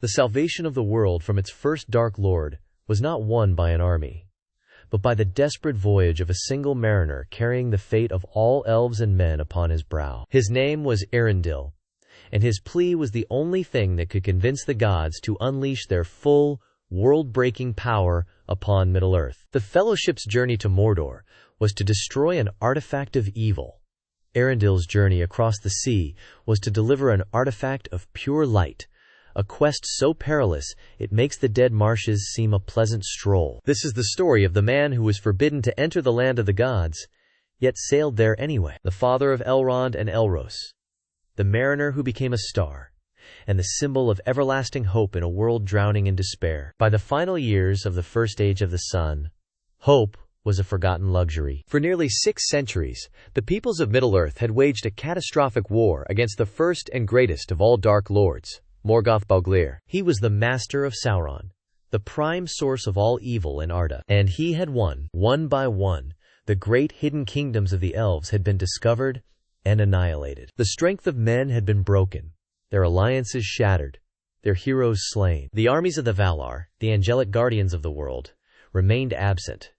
The salvation of the world from its first Dark Lord was not won by an army, but by the desperate voyage of a single mariner carrying the fate of all elves and men upon his brow. His name was Eärendil, and his plea was the only thing that could convince the gods to unleash their full, world-breaking power upon Middle-earth. The Fellowship's journey to Mordor was to destroy an artifact of evil. Eärendil's journey across the sea was to deliver an artifact of pure light, a quest so perilous it makes the dead marshes seem a pleasant stroll. This is the story of the man who was forbidden to enter the land of the gods, yet sailed there anyway. The father of Elrond and Elros, the mariner who became a star, and the symbol of everlasting hope in a world drowning in despair. By the final years of the first age of the sun, hope was a forgotten luxury. For nearly 6 centuries, the peoples of Middle-earth had waged a catastrophic war against the first and greatest of all Dark Lords, Morgoth Bauglir. He was the master of Sauron, the prime source of all evil in Arda, and he had won. One by one, the great hidden kingdoms of the elves had been discovered and annihilated. The strength of men had been broken, their alliances shattered, their heroes slain. The armies of the Valar, the angelic guardians of the world, remained absent,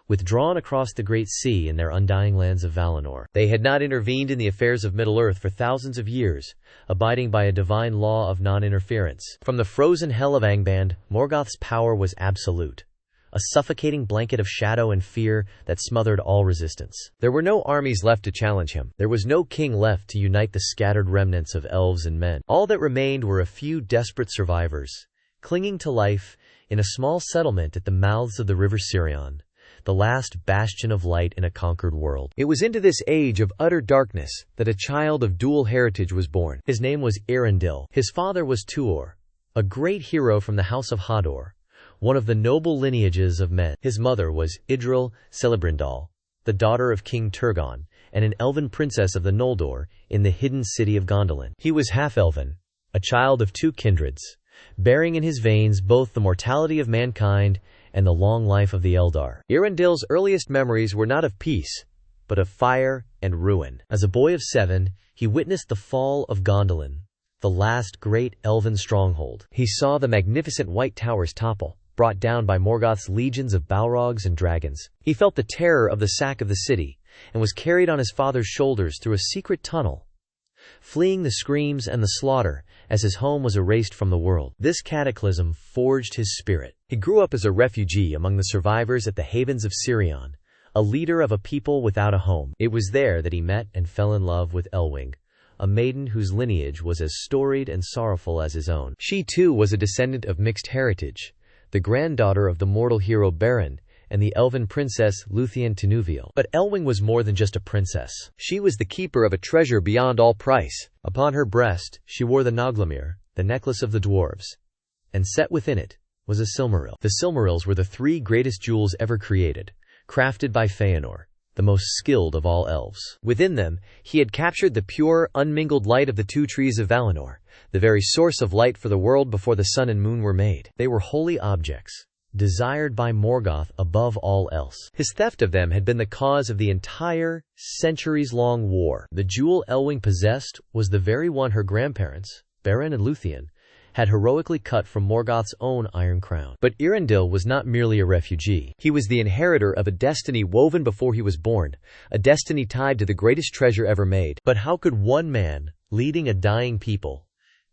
withdrawn across the great sea in their undying lands of Valinor. They had not intervened in the affairs of Middle-earth for thousands of years, abiding by a divine law of non-interference. From the frozen hell of Angband, Morgoth's power was absolute, a suffocating blanket of shadow and fear that smothered all resistance. There were no armies left to challenge him. There was no king left to unite the scattered remnants of elves and men. All that remained were a few desperate survivors, clinging to life in a small settlement at the mouths of the river Sirion, the last bastion of light in a conquered world. It was into this age of utter darkness that a child of dual heritage was born. His name was Eärendil. His father was Tuor, a great hero from the house of Hador, one of the noble lineages of men. His mother was Idril Celebrindal, the daughter of King Turgon, and an elven princess of the Noldor in the hidden city of Gondolin. He was half-elven, a child of 2 kindreds, bearing in his veins both the mortality of mankind and the long life of the Eldar. Eärendil's earliest memories were not of peace, but of fire and ruin. As a boy of 7, he witnessed the fall of Gondolin, the last great elven stronghold. He saw the magnificent white towers topple, brought down by Morgoth's legions of Balrogs and dragons. He felt the terror of the sack of the city, and was carried on his father's shoulders through a secret tunnel, fleeing the screams and the slaughter as his home was erased from the world. This cataclysm forged his spirit. He grew up as a refugee among the survivors at the havens of Sirion, a leader of a people without a home. It was there that he met and fell in love with Elwing, a maiden whose lineage was as storied and sorrowful as his own. She too was a descendant of mixed heritage, the granddaughter of the mortal hero Beleriand and the elven princess Luthien Tinuviel. But Elwing was more than just a princess. She was the keeper of a treasure beyond all price. Upon her breast she wore the Noglamir, the necklace of the dwarves, and set within it was a Silmaril. The Silmarils were the 3 greatest jewels ever created, crafted by Feanor, the most skilled of all elves. Within them, he had captured the pure, unmingled light of the 2 trees of Valinor, the very source of light for the world before the sun and moon were made. They were holy objects, desired by Morgoth above all else. His theft of them had been the cause of the entire, centuries-long war. The jewel Elwing possessed was the very one her grandparents, Beren and Luthien, had heroically cut from Morgoth's own iron crown. But Eärendil was not merely a refugee. He was the inheritor of a destiny woven before he was born, a destiny tied to the greatest treasure ever made. But how could one man, leading a dying people,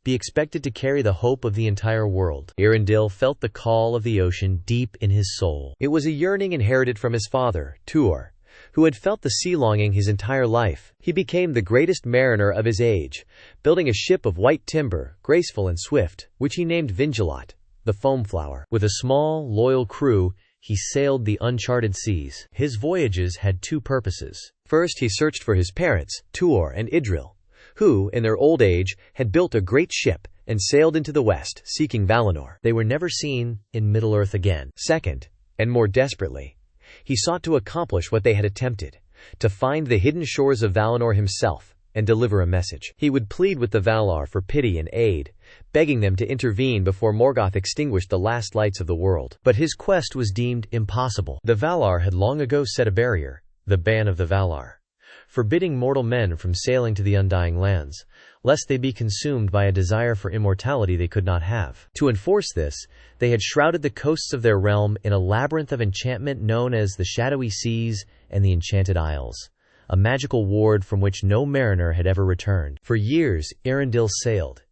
be expected to carry the hope of the entire world? Eärendil felt the call of the ocean deep in his soul. It was a yearning inherited from his father, Tuor, who had felt the sea longing his entire life. He became the greatest mariner of his age, building a ship of white timber, graceful and swift, which he named Vingelot, the foam flower. With a small, loyal crew, he sailed the uncharted seas. His voyages had 2 purposes. First, he searched for his parents, Tuor and Idril, who, in their old age, had built a great ship and sailed into the west, seeking Valinor. They were never seen in Middle-earth again. Second, and more desperately, he sought to accomplish what they had attempted, to find the hidden shores of Valinor himself and deliver a message. He would plead with the Valar for pity and aid, begging them to intervene before Morgoth extinguished the last lights of the world. But his quest was deemed impossible. The Valar had long ago set a barrier, the ban of the Valar, forbidding mortal men from sailing to the undying lands, lest they be consumed by a desire for immortality they could not have. To enforce this, they had shrouded the coasts of their realm in a labyrinth of enchantment known as the Shadowy Seas and the Enchanted Isles, a magical ward from which no mariner had ever returned. For years, Eärendil sailed,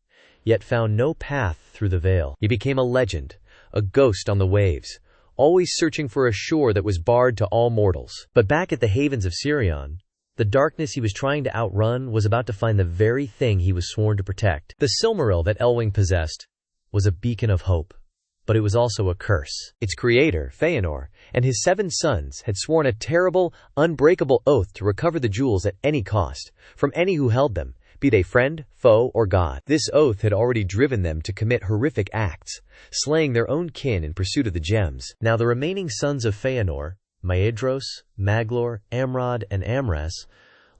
yet found no path through the Vale. He became a legend, a ghost on the waves, always searching for a shore that was barred to all mortals. But back at the havens of Sirion, the darkness he was trying to outrun was about to find the very thing he was sworn to protect. The Silmaril that Elwing possessed was a beacon of hope, but it was also a curse. Its creator, Feanor, and his 7 sons had sworn a terrible, unbreakable oath to recover the jewels at any cost, from any who held them, be they friend, foe, or god. This oath had already driven them to commit horrific acts, slaying their own kin in pursuit of the gems. Now the remaining sons of Feanor, Maedhros, Maglor, Amrod, and Amras,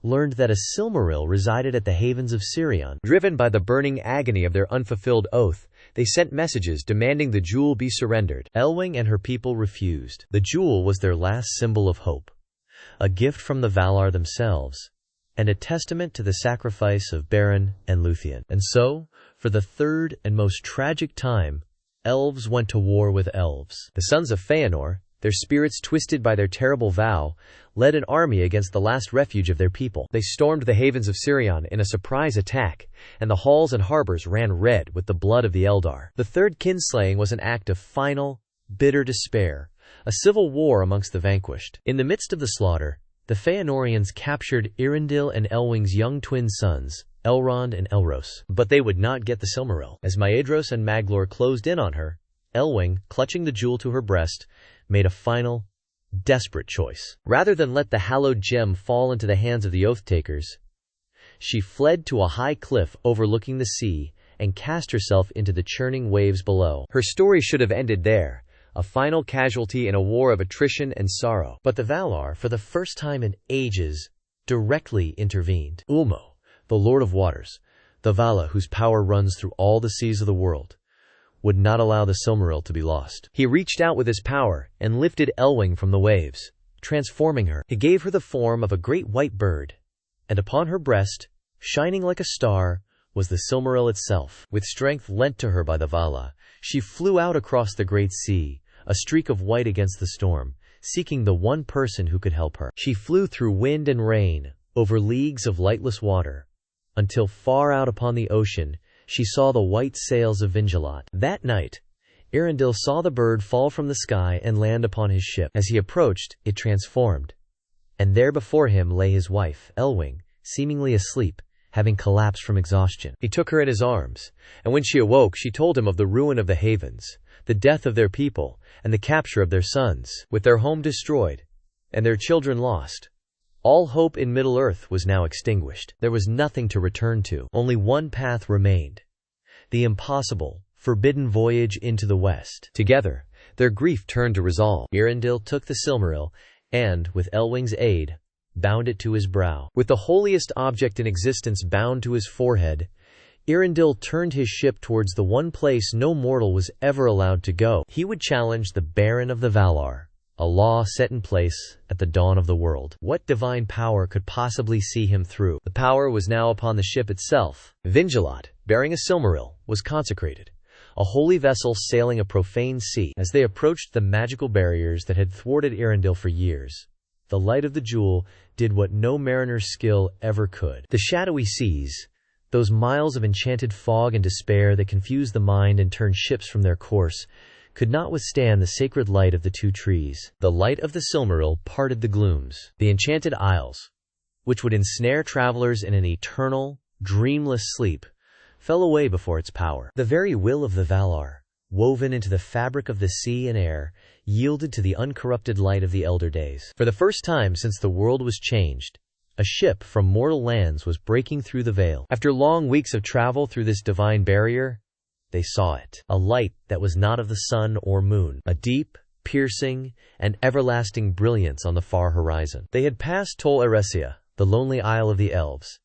learned that a Silmaril resided at the havens of Sirion. Driven by the burning agony of their unfulfilled oath, they sent messages demanding the jewel be surrendered. Elwing and her people refused. The jewel was their last symbol of hope, a gift from the Valar themselves, and a testament to the sacrifice of Beren and Luthien. And so, for the third and most tragic time, elves went to war with elves. The sons of Feanor, their spirits twisted by their terrible vow, led an army against the last refuge of their people. They stormed the havens of Sirion in a surprise attack, and the halls and harbors ran red with the blood of the Eldar. The third kinslaying was an act of final, bitter despair, a civil war amongst the vanquished. In the midst of the slaughter, the Feanorians captured Eärendil and Elwing's young twin sons, Elrond and Elros. But they would not get the Silmaril. As Maedhros and Maglor closed in on her, Elwing, clutching the jewel to her breast, made a final, desperate choice. Rather than let the hallowed gem fall into the hands of the oath-takers, she fled to a high cliff overlooking the sea and cast herself into the churning waves below. Her story should have ended there, a final casualty in a war of attrition and sorrow. But the Valar, for the first time in ages, directly intervened. Ulmo, the Lord of Waters, the Vala whose power runs through all the seas of the world, would not allow the Silmaril to be lost. He reached out with his power and lifted Elwing from the waves, transforming her. He gave her the form of a great white bird, and upon her breast, shining like a star, was the Silmaril itself. With strength lent to her by the Vala, she flew out across the great sea, a streak of white against the storm, seeking the one person who could help her. She flew through wind and rain, over leagues of lightless water, until far out upon the ocean, she saw the white sails of Vingilot. That night, Eärendil saw the bird fall from the sky and land upon his ship. As he approached, it transformed, and there before him lay his wife, Elwing, seemingly asleep, having collapsed from exhaustion. He took her in his arms, and when she awoke, she told him of the ruin of the havens, the death of their people, and the capture of their sons. With their home destroyed, and their children lost, all hope in Middle-earth was now extinguished. There was nothing to return to. Only one path remained: the impossible, forbidden voyage into the West. Together, their grief turned to resolve. Eärendil took the Silmaril, and, with Elwing's aid, bound it to his brow. With the holiest object in existence bound to his forehead, Eärendil turned his ship towards the one place no mortal was ever allowed to go. He would challenge the Baron of the Valar, a law set in place at the dawn of the world. What divine power could possibly see him through? The power was now upon the ship itself. Vingilot, bearing a Silmaril, was consecrated, a holy vessel sailing a profane sea. As they approached the magical barriers that had thwarted Eärendil for years, the light of the jewel did what no mariner's skill ever could. The shadowy seas, those miles of enchanted fog and despair that confuse the mind and turn ships from their course, could not withstand the sacred light of the two trees. The light of the Silmaril parted the glooms. The enchanted isles, which would ensnare travelers in an eternal, dreamless sleep, fell away before its power. The very will of the Valar, woven into the fabric of the sea and air, yielded to the uncorrupted light of the elder days. For the first time since the world was changed, a ship from mortal lands was breaking through the veil. After long weeks of travel through this divine barrier, they saw it. A light that was not of the sun or moon. A deep, piercing, and everlasting brilliance on the far horizon. They had passed Tol Eressëa, the lonely isle of the elves,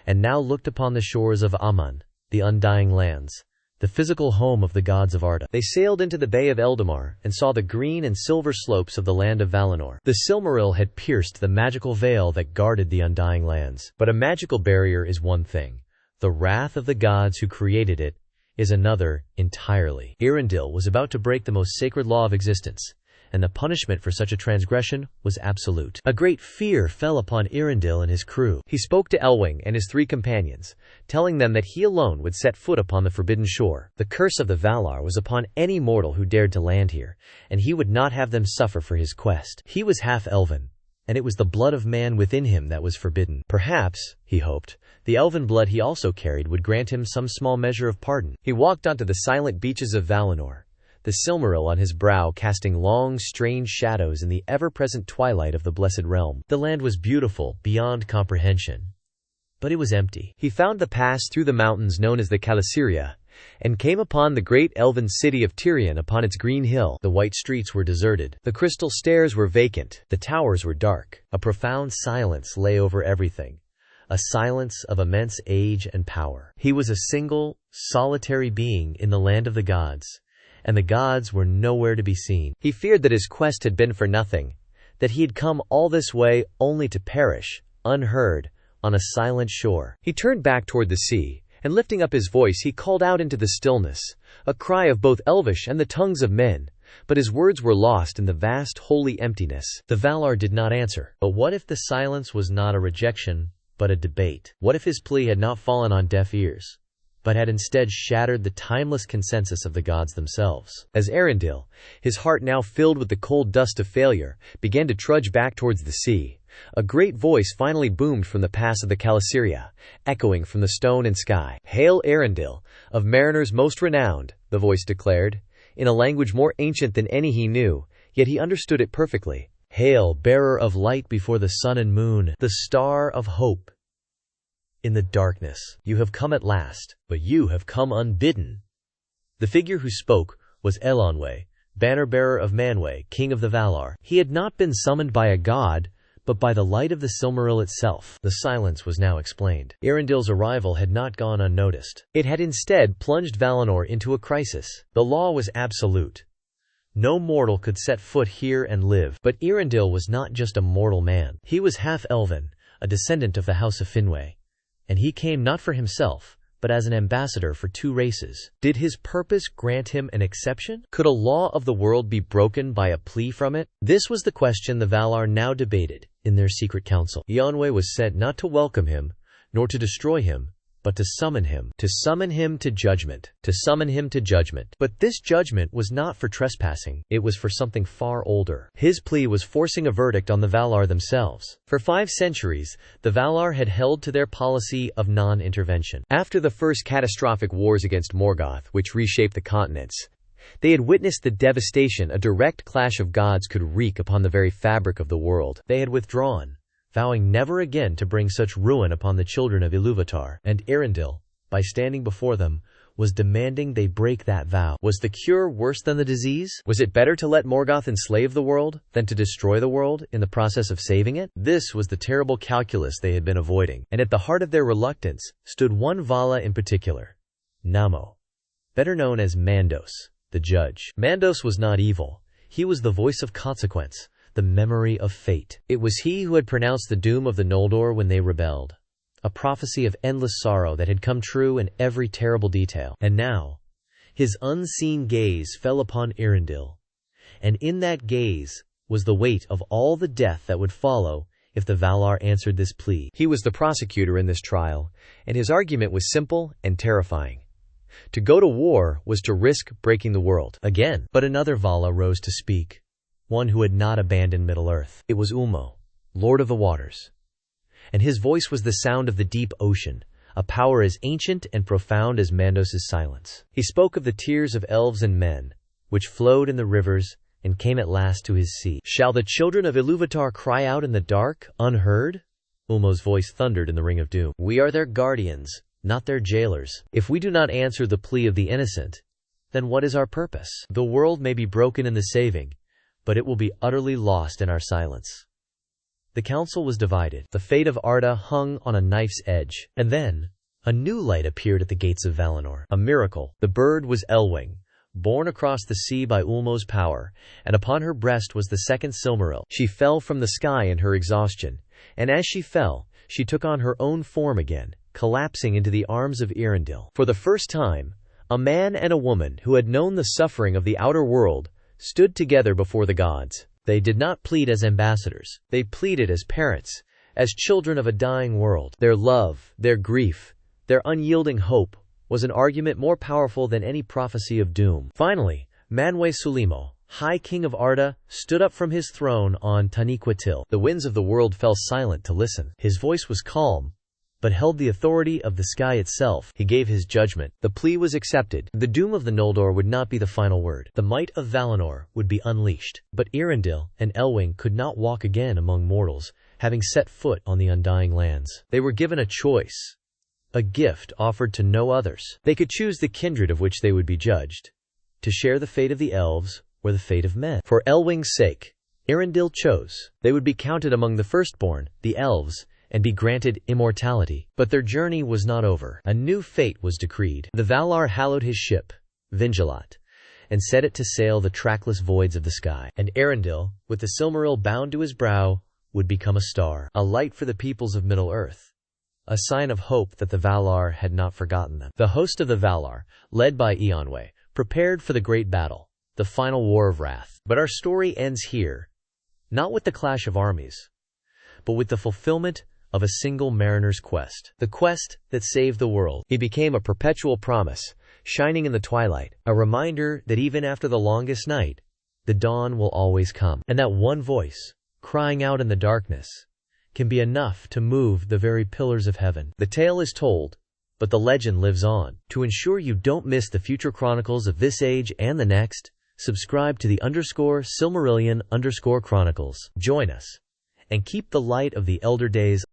and now looked upon the shores of Aman, the undying lands, the physical home of the gods of Arda. They sailed into the Bay of Eldamar and saw the green and silver slopes of the land of Valinor. The Silmaril had pierced the magical veil that guarded the Undying Lands. But a magical barrier is one thing. The wrath of the gods who created it is another entirely. Eärendil was about to break the most sacred law of existence, and the punishment for such a transgression was absolute. A great fear fell upon Eärendil and his crew. He spoke to Elwing and his 3 companions, telling them that he alone would set foot upon the forbidden shore. The curse of the Valar was upon any mortal who dared to land here, and he would not have them suffer for his quest. He was half-elven, and it was the blood of man within him that was forbidden. Perhaps, he hoped, the elven blood he also carried would grant him some small measure of pardon. He walked onto the silent beaches of Valinor, the Silmaril on his brow casting long, strange shadows in the ever-present twilight of the Blessed Realm. The land was beautiful beyond comprehension, but it was empty. He found the pass through the mountains known as the Calasyria, and came upon the great elven city of Tirion upon its green hill. The white streets were deserted. The crystal stairs were vacant. The towers were dark. A profound silence lay over everything, a silence of immense age and power. He was a single, solitary being in the land of the gods, and the gods were nowhere to be seen. He feared that his quest had been for nothing, that he had come all this way only to perish, unheard, on a silent shore. He turned back toward the sea, and lifting up his voice he called out into the stillness, a cry of both Elvish and the tongues of men, but his words were lost in the vast holy emptiness. The Valar did not answer. But what if the silence was not a rejection, but a debate? What if his plea had not fallen on deaf ears, but had instead shattered the timeless consensus of the gods themselves? As Eärendil, his heart now filled with the cold dust of failure, began to trudge back towards the sea, a great voice finally boomed from the pass of the Calasyria, echoing from the stone and sky. "Hail Eärendil, of mariners most renowned," the voice declared, in a language more ancient than any he knew, yet he understood it perfectly. "Hail, bearer of light before the sun and moon, the star of hope in the darkness. You have come at last, but you have come unbidden." The figure who spoke was Elonwe, banner-bearer of Manwë, king of the Valar. He had not been summoned by a god, but by the light of the Silmaril itself. The silence was now explained. Eärendil's arrival had not gone unnoticed. It had instead plunged Valinor into a crisis. The law was absolute. No mortal could set foot here and live. But Eärendil was not just a mortal man. He was half-elven, a descendant of the House of Finwë, and he came not for himself, but as an ambassador for 2 races. Did his purpose grant him an exception? Could a law of the world be broken by a plea from it? This was the question the Valar now debated in their secret council. Eonwe was sent not to welcome him, nor to destroy him, but to summon him to judgment, But this judgment was not for trespassing, it was for something far older. His plea was forcing a verdict on the Valar themselves. For 5 centuries, the Valar had held to their policy of non-intervention. After the first catastrophic wars against Morgoth, which reshaped the continents, they had witnessed the devastation a direct clash of gods could wreak upon the very fabric of the world. They had withdrawn, vowing never again to bring such ruin upon the children of Ilúvatar. And Eärendil, by standing before them, was demanding they break that vow. Was the cure worse than the disease? Was it better to let Morgoth enslave the world than to destroy the world in the process of saving it? This was the terrible calculus they had been avoiding. And at the heart of their reluctance stood one Vala in particular, Namo, better known as Mandos, the judge. Mandos was not evil. He was the voice of consequence, the memory of fate. It was he who had pronounced the doom of the Noldor when they rebelled, a prophecy of endless sorrow that had come true in every terrible detail. And now, his unseen gaze fell upon Eärendil, and in that gaze was the weight of all the death that would follow if the Valar answered this plea. He was the prosecutor in this trial, and his argument was simple and terrifying. To go to war was to risk breaking the world again. But another Vala rose to speak, one who had not abandoned Middle-earth. It was Ulmo, Lord of the Waters, and his voice was the sound of the deep ocean, a power as ancient and profound as Mandos's silence. He spoke of the tears of elves and men, which flowed in the rivers and came at last to his sea. "Shall the children of Ilúvatar cry out in the dark, unheard?" Ulmo's voice thundered in the Ring of Doom. "We are their guardians, not their jailers. If we do not answer the plea of the innocent, then what is our purpose? The world may be broken in the saving, but it will be utterly lost in our silence." The council was divided. The fate of Arda hung on a knife's edge. And then, A new light appeared at the gates of Valinor. A miracle. The bird was Elwing, born across the sea by Ulmo's power, and upon her breast was the second Silmaril. She fell from the sky in her exhaustion, and as she fell, she took on her own form again, collapsing into the arms of Eärendil. For the first time, a man and a woman who had known the suffering of the outer world stood together before the gods. They did not plead as ambassadors. They pleaded as parents, as children of a dying world. Their love, their grief, their unyielding hope was an argument more powerful than any prophecy of doom. Finally, Manwe Sulimo, High King of Arda, stood up from his throne on Taniquetil. The winds of the world fell silent to listen. His voice was calm, but held the authority of the sky itself. He gave his judgment. The plea was accepted. The doom of the Noldor would not be the final word. The might of Valinor would be unleashed. But Eärendil and Elwing could not walk again among mortals, having set foot on the undying lands. They were given a choice, a gift offered to no others. They could choose the kindred of which they would be judged, to share the fate of the elves or the fate of men. For Elwing's sake, Eärendil chose. They would be counted among the firstborn, the elves, and be granted immortality. But their journey was not over. A new fate was decreed. The Valar hallowed his ship, Vingelat, and set it to sail the trackless voids of the sky. And Eärendil, with the Silmaril bound to his brow, would become a star, a light for the peoples of Middle-earth, a sign of hope that the Valar had not forgotten them. The host of the Valar, led by Eonwe, prepared for the great battle, the final war of wrath. But our story ends here, not with the clash of armies, but with the fulfillment of a single mariner's quest. The quest that saved the world. He became a perpetual promise, shining in the twilight, a reminder that even after the longest night, the dawn will always come, and that one voice, crying out in the darkness, can be enough to move the very pillars of heaven. The tale is told, but the legend lives on. To ensure you don't miss the future chronicles of this age and the next, subscribe to the _Silmarillion_Chronicles. Join us, and keep the light of the Elder Days